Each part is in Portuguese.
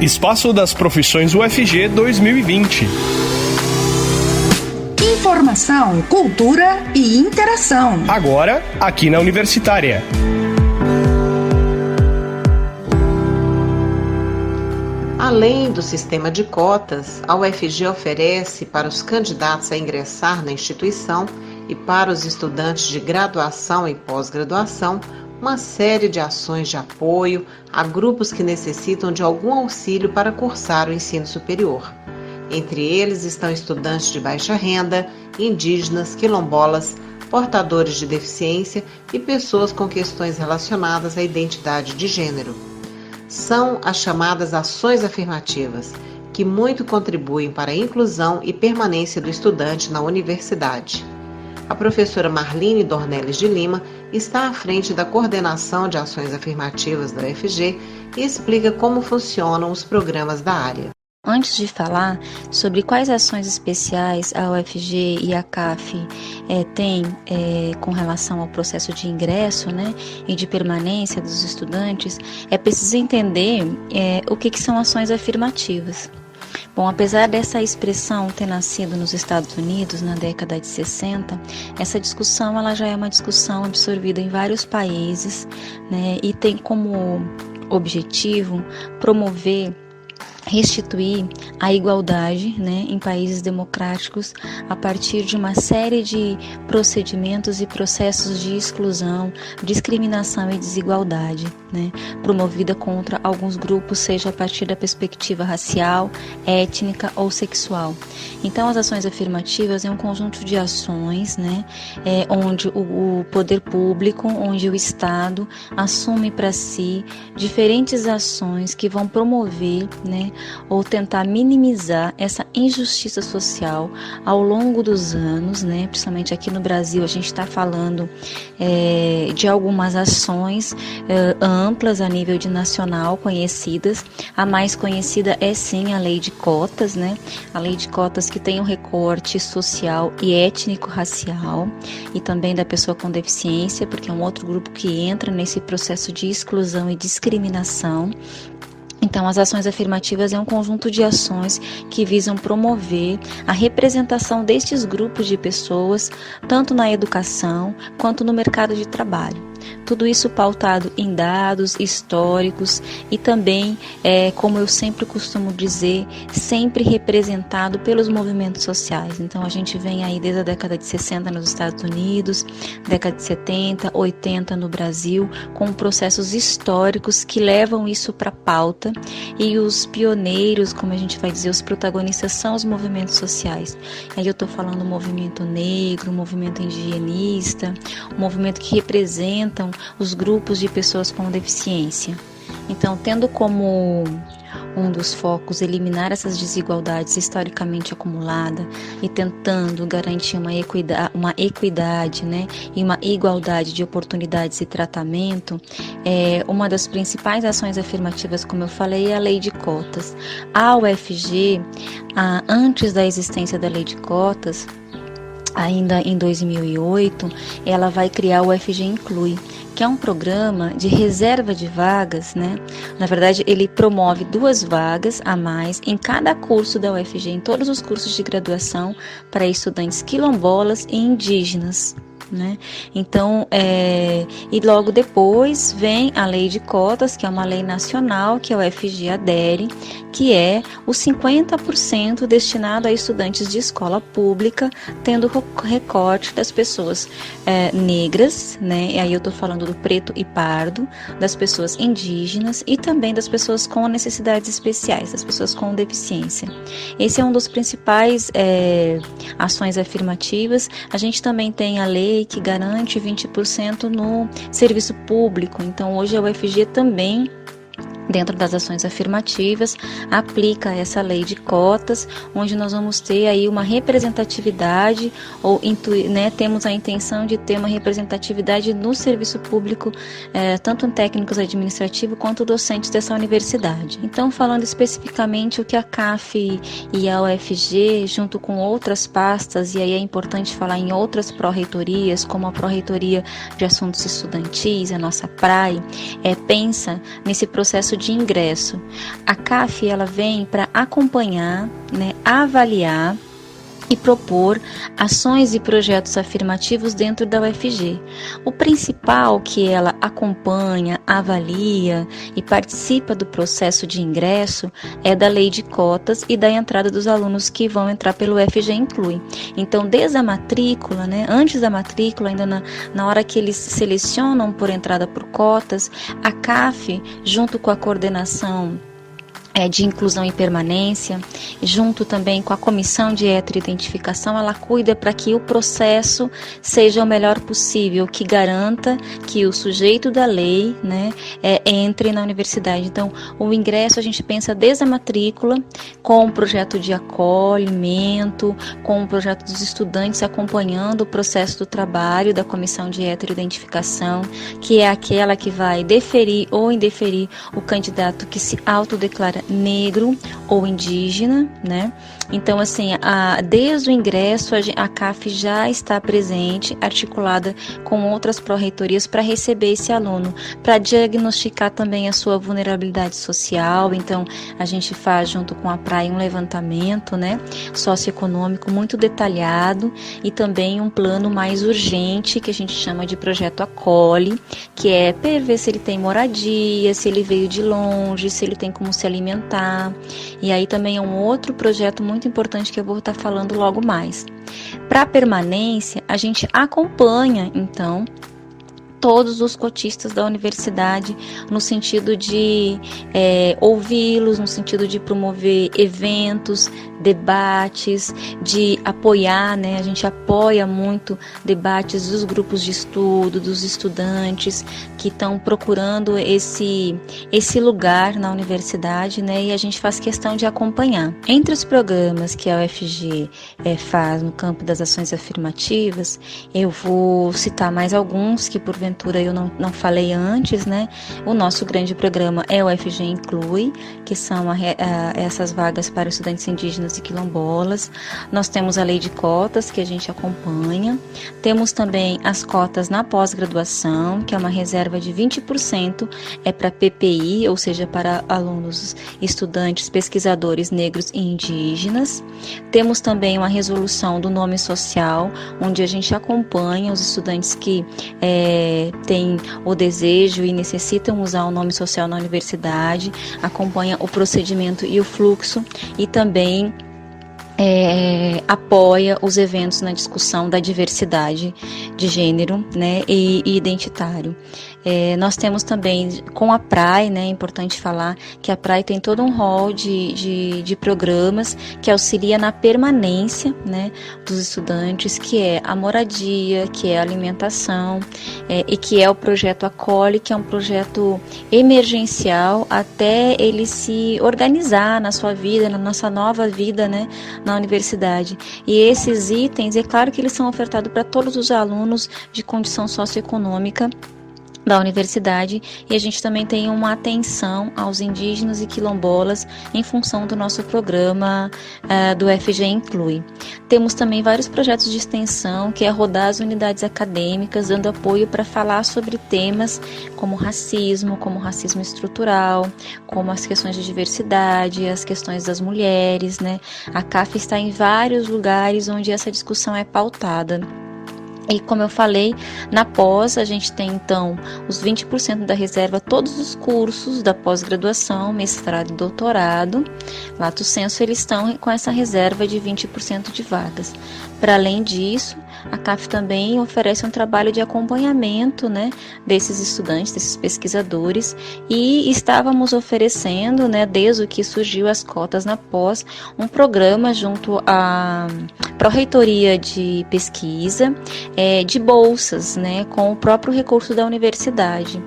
Espaço das Profissões UFG 2020. Informação, cultura e interação. Agora, aqui na Universitária. Além do sistema de cotas, a UFG oferece para os candidatos a ingressar na instituição e para os estudantes de graduação e pós-graduação uma série de ações de apoio a grupos que necessitam de algum auxílio para cursar o ensino superior. Entre eles estão estudantes de baixa renda, indígenas, quilombolas, portadores de deficiência e pessoas com questões relacionadas à identidade de gênero. São as chamadas ações afirmativas, que muito contribuem para a inclusão e permanência do estudante na universidade. A professora Marline Dornelles de Lima está à frente da coordenação de ações afirmativas da UFG e explica como funcionam os programas da área. Antes de falar sobre quais ações especiais a UFG e a CAF têm com relação ao processo de ingresso, e de permanência dos estudantes, é preciso entender o que são ações afirmativas. Bom, apesar dessa expressão ter nascido nos Estados Unidos na década de 60, essa discussão ela já é uma discussão absorvida em vários países, e tem como objetivo promover, restituir a igualdade em países democráticos a partir de uma série de procedimentos e processos de exclusão, discriminação e desigualdade, promovida contra alguns grupos, seja a partir da perspectiva racial, étnica ou sexual. Então, as ações afirmativas é um conjunto de ações, onde o poder público, onde o Estado assume para si diferentes ações que vão promover, ou tentar minimizar essa injustiça social ao longo dos anos, principalmente aqui no Brasil a gente está falando de algumas ações amplas a nível de nacional conhecidas. A mais conhecida é sim a lei de cotas, a lei de cotas que tem um recorte social e étnico-racial e também da pessoa com deficiência, porque é um outro grupo que entra nesse processo de exclusão e discriminação. Então, as ações afirmativas é um conjunto de ações que visam promover a representação destes grupos de pessoas, tanto na educação quanto no mercado de trabalho. Tudo isso pautado em dados históricos e também, como eu sempre costumo dizer, sempre representado pelos movimentos sociais. Então, a gente vem aí desde a década de 60 nos Estados Unidos, década de 70, 80 no Brasil, com processos históricos que levam isso para a pauta, e os pioneiros, como a gente vai dizer, os protagonistas são os movimentos sociais. Aí eu estou falando do movimento negro, o movimento indigenista, o movimento que representam os grupos de pessoas com deficiência. Então, tendo como um dos focos eliminar essas desigualdades historicamente acumuladas e tentando garantir uma equidade, e uma igualdade de oportunidades e tratamento, uma das principais ações afirmativas, como eu falei, é a lei de cotas. A UFG, antes da existência da lei de cotas, ainda em 2008, ela vai criar o UFG Inclui, que é um programa de reserva de vagas, Na verdade, ele promove 2 vagas a mais em cada curso da UFG, em todos os cursos de graduação para estudantes quilombolas e indígenas. Então, e logo depois vem a lei de cotas, que é uma lei nacional que a UFG adere, que é o 50% destinado a estudantes de escola pública, tendo recorte das pessoas negras, e aí eu estou falando do preto e pardo, das pessoas indígenas e também das pessoas com necessidades especiais, das pessoas com deficiência. Esse é um dos principais ações afirmativas. A gente também tem a lei que garante 20% no serviço público. Então, hoje a UFG também, dentro das ações afirmativas, aplica essa lei de cotas, onde nós vamos ter aí uma representatividade, temos a intenção de ter uma representatividade no serviço público, tanto em técnicos administrativos quanto docentes dessa universidade. Então, falando especificamente o que a CAF e a UFG, junto com outras pastas, e aí é importante falar em outras pró-reitorias, como a Pró-Reitoria de Assuntos Estudantis, a nossa PRAE, pensa nesse processo de ingresso. A CAF ela vem para acompanhar, né, avaliar e propor ações e projetos afirmativos dentro da UFG. O principal que ela acompanha, avalia e participa do processo de ingresso é da lei de cotas e da entrada dos alunos que vão entrar pelo UFG Inclui. Então, desde a matrícula, né, antes da matrícula, ainda na hora que eles selecionam por entrada por cotas, a CAF, junto com a coordenação de inclusão e permanência, junto também com a comissão de heteroidentificação, ela cuida para que o processo seja o melhor possível, que garanta que o sujeito da lei, né, entre na universidade. Então, o ingresso a gente pensa desde a matrícula, com o projeto de acolhimento, com o projeto dos estudantes acompanhando o processo do trabalho da comissão de heteroidentificação, que é aquela que vai deferir ou indeferir o candidato que se autodeclara negro ou indígena, né? Então, assim, desde o ingresso, a CAF já está presente, articulada com outras pró-reitorias para receber esse aluno, para diagnosticar também a sua vulnerabilidade social. Então, a gente faz, junto com a PRAE, um levantamento, né, socioeconômico muito detalhado e também um plano mais urgente, que a gente chama de projeto Acolhe, que é ver se ele tem moradia, se ele veio de longe, se ele tem como se alimentar. E aí também é um outro projeto muito importante que eu vou estar falando logo mais. Para a permanência, a gente acompanha, então, todos os cotistas da universidade, no sentido de ouvi-los, no sentido de promover eventos, debates, de apoiar, né? A gente apoia muito debates dos grupos de estudo, dos estudantes que estão procurando esse lugar na universidade, né? E a gente faz questão de acompanhar. Entre os programas que a UFG faz no campo das ações afirmativas, eu vou citar mais alguns que porventura eu não falei antes, né? O nosso grande programa é o UFG Inclui, que são essas vagas para estudantes indígenas e quilombolas. Nós temos a lei de cotas, que a gente acompanha. Temos também as cotas na pós-graduação, que é uma reserva de 20%, para PPI, ou seja, para alunos, estudantes, pesquisadores negros e indígenas. Temos também uma resolução do nome social, onde a gente acompanha os estudantes que têm o desejo e necessitam usar o nome social na universidade, acompanha o procedimento e o fluxo, e também apoia os eventos na discussão da diversidade de gênero, né, e identitário. Nós temos também com a PRAE, né, é importante falar que a PRAE tem todo um rol de programas que auxilia na permanência, né, dos estudantes, que é a moradia, que é a alimentação, e que é o projeto Acolhe, que é um projeto emergencial até ele se organizar na sua vida, na nossa nova vida, né, na universidade. E esses itens, é claro que eles são ofertados para todos os alunos de condição socioeconômica da universidade, e a gente também tem uma atenção aos indígenas e quilombolas em função do nosso programa do FG Inclui. Temos também vários projetos de extensão, que é rodar as unidades acadêmicas, dando apoio para falar sobre temas como racismo estrutural, como as questões de diversidade, as questões das mulheres, né? A CAF está em vários lugares onde essa discussão é pautada. E como eu falei, na pós a gente tem então os 20% da reserva, todos os cursos da pós-graduação, mestrado e doutorado, lato sensu, eles estão com essa reserva de 20% de vagas. Para além disso, a CAF também oferece um trabalho de acompanhamento, né, desses estudantes, desses pesquisadores, e estávamos oferecendo, né, desde que surgiu as cotas na pós, um programa junto à Pró-Reitoria de Pesquisa, de bolsas, né, com o próprio recurso da universidade.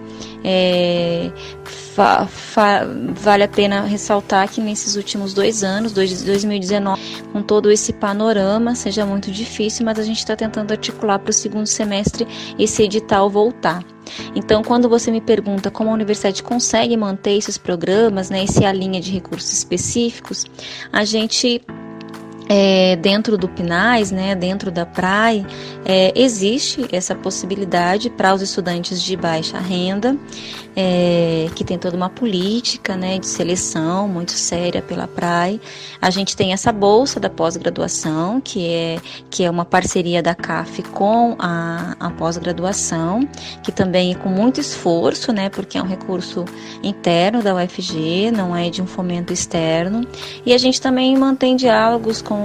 Vale a pena ressaltar que nesses últimos 2 anos, 2019, com todo esse panorama, seja muito difícil, mas a gente está tentando articular para o segundo semestre esse edital voltar. Então, quando você me pergunta como a universidade consegue manter esses programas, né, e se alinha de recursos específicos, a gente dentro do Pinais, né, dentro da PRAE, existe essa possibilidade para os estudantes de baixa renda, que tem toda uma política, né, de seleção muito séria pela PRAE. A gente tem essa bolsa da pós-graduação, que é uma parceria da CAF com a pós-graduação, que também é com muito esforço, né, porque é um recurso interno da UFG, não é de um fomento externo. E a gente também mantém diálogos com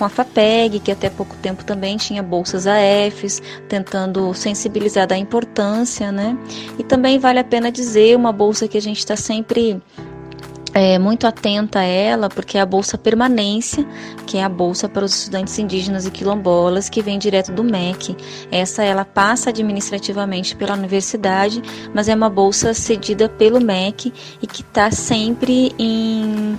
a FAPEG, que até pouco tempo também tinha bolsas AFs, tentando sensibilizar da importância, né? E também vale a pena dizer, uma bolsa que a gente está sempre muito atenta a ela, porque é a Bolsa Permanência, que é a bolsa para os estudantes indígenas e quilombolas, que vem direto do MEC. Ela passa administrativamente pela universidade, mas é uma bolsa cedida pelo MEC e que está sempre em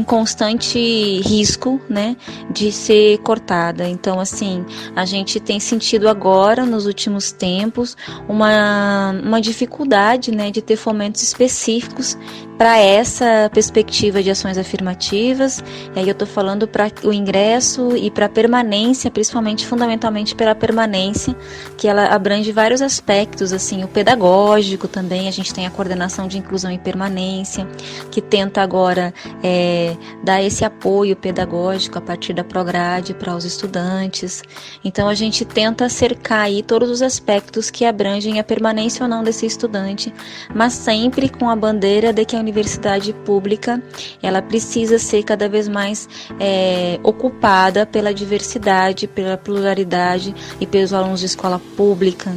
constante risco, né, de ser cortada. Então, assim, a gente tem sentido agora, nos últimos tempos, uma dificuldade, né, de ter fomentos específicos para essa perspectiva de ações afirmativas. E aí eu estou falando para o ingresso e para a permanência, principalmente, fundamentalmente pela permanência, que ela abrange vários aspectos, assim, o pedagógico também. A gente tem a coordenação de inclusão e permanência, que tenta agora dar esse apoio pedagógico a partir da Prograde para os estudantes. Então a gente tenta cercar aí todos os aspectos que abrangem a permanência ou não desse estudante, mas sempre com a bandeira de que a universidade pública ela precisa ser cada vez mais ocupada pela diversidade, pela pluralidade e pelos alunos de escola pública.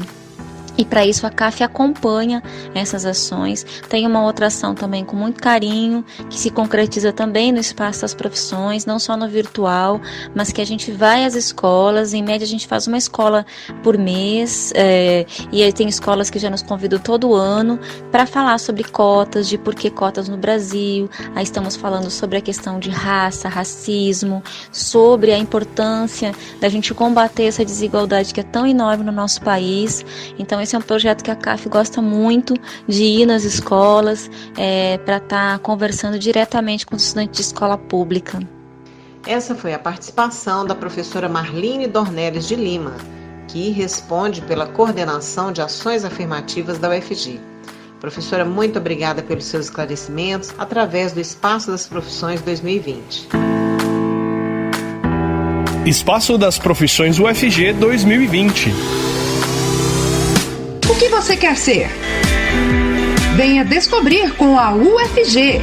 E para isso a CAF acompanha essas ações. Tem uma outra ação também com muito carinho, que se concretiza também no Espaço das Profissões, não só no virtual, mas que a gente vai às escolas. Em média a gente faz uma escola por mês, e aí tem escolas que já nos convidam todo ano para falar sobre cotas, de por que cotas no Brasil. Aí estamos falando sobre a questão de raça, racismo, sobre a importância da gente combater essa desigualdade que é tão enorme no nosso país. Então esse é um projeto que a CAF gosta muito de ir nas escolas para estar conversando diretamente com os estudantes de escola pública. Essa foi a participação da professora Marline Dornelles de Lima, que responde pela coordenação de ações afirmativas da UFG. Professora, muito obrigada pelos seus esclarecimentos através do Espaço das Profissões 2020. Espaço das Profissões UFG 2020. O que você quer ser? Venha descobrir com a UFG.